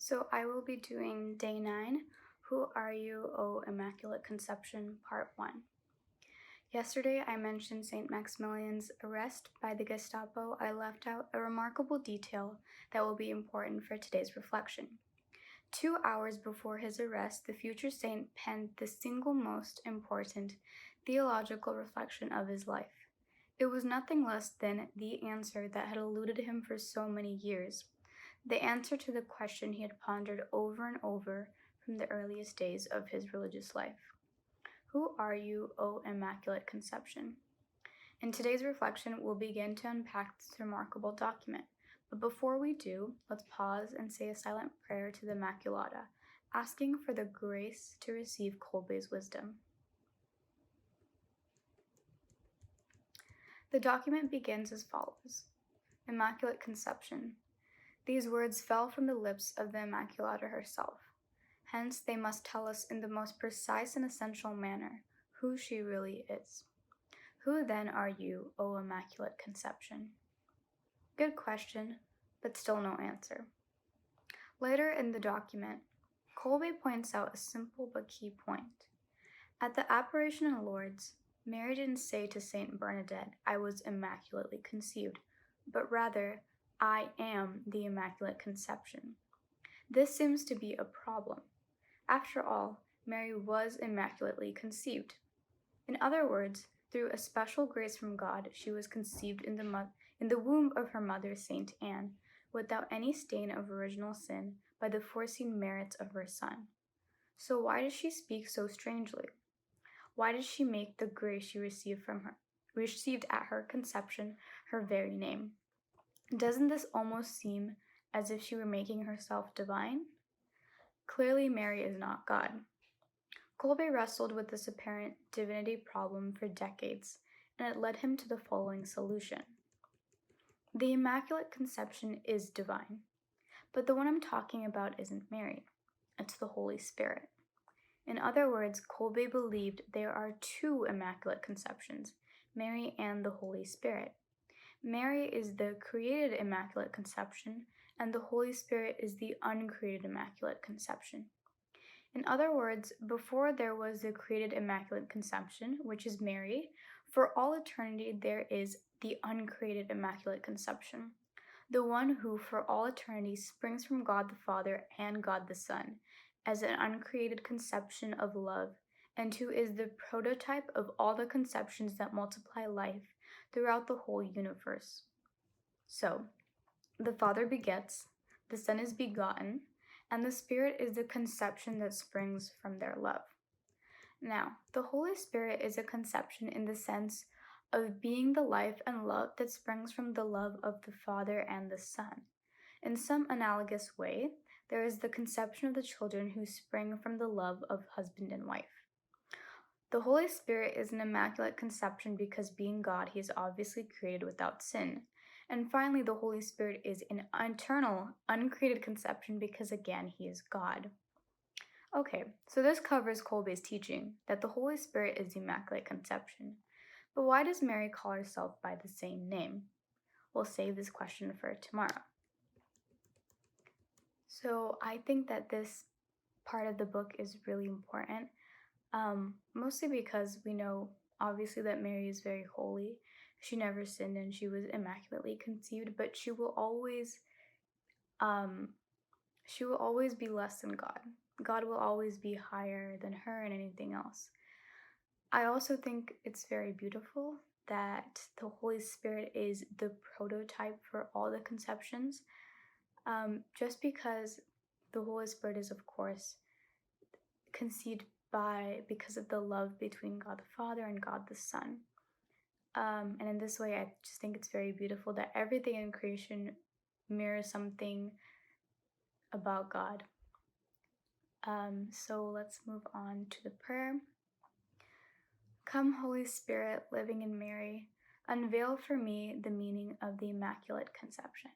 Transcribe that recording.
So I will be doing day 9, Who Are You, O Immaculate Conception, Part 1. Yesterday I mentioned St. Maximilian's arrest by the Gestapo. I left out a remarkable detail that will be important for today's reflection. 2 hours before his arrest, the future saint penned the single most important theological reflection of his life. It was nothing less than the answer that had eluded him for so many years. The answer to the question he had pondered over and over from the earliest days of his religious life. Who are you, O Immaculate Conception? In today's reflection, we'll begin to unpack this remarkable document. But before we do, let's pause and say a silent prayer to the Immaculata, asking for the grace to receive Kolbe's wisdom. The document begins as follows. Immaculate Conception. These words fell from the lips of the Immaculata herself. Hence, they must tell us in the most precise and essential manner who she really is. Who then are you, O Immaculate Conception? Good question, but still no answer. Later in the document, Kolbe points out a simple but key point. At the apparition in Lourdes, Mary didn't say to Saint Bernadette, I was immaculately conceived, but rather, I am the Immaculate Conception. This seems to be a problem. After all, Mary was immaculately conceived. In other words, through a special grace from God, she was conceived in the womb of her mother, Saint Anne, without any stain of original sin, by the foreseen merits of her Son. So why does she speak so strangely? Why does she make the grace she received at her conception her very name? Doesn't this almost seem as if she were making herself divine? Clearly, Mary is not God. Kolbe wrestled with this apparent divinity problem for decades, and it led him to the following solution. The Immaculate Conception is divine, but the one I'm talking about isn't Mary. It's the Holy Spirit. In other words, Kolbe believed there are two Immaculate Conceptions, Mary and the Holy Spirit. Mary is the created Immaculate Conception, and the Holy Spirit is the uncreated Immaculate Conception. In other words, before there was the created Immaculate Conception, which is Mary, for all eternity there is the uncreated Immaculate Conception, the one who for all eternity springs from God the Father and God the Son, as an uncreated conception of love, and who is the prototype of all the conceptions that multiply life throughout the whole universe. So, the Father begets, the Son is begotten, and the Spirit is the conception that springs from their love. Now, the Holy Spirit is a conception in the sense of being the life and love that springs from the love of the Father and the Son. In some analogous way, there is the conception of the children who spring from the love of husband and wife. The Holy Spirit is an immaculate conception because being God, he is obviously created without sin. And finally, the Holy Spirit is an eternal, uncreated conception because again, he is God. Okay, so this covers Kolbe's teaching that the Holy Spirit is the Immaculate Conception. But why does Mary call herself by the same name? We'll save this question for tomorrow. So I think that this part of the book is really important, mostly because we know obviously that Mary is very holy. She never sinned and she was immaculately conceived, but she will always be less than God. God will always be higher than her and anything else. I also think it's very beautiful that the Holy Spirit is the prototype for all the conceptions, just because the Holy Spirit is, of course, conceived because of the love between God the Father and God the Son. And in this way, I just think it's very beautiful that everything in creation mirrors something about God. So let's move on to the prayer. Come, Holy Spirit, living in Mary, unveil for me the meaning of the Immaculate Conception.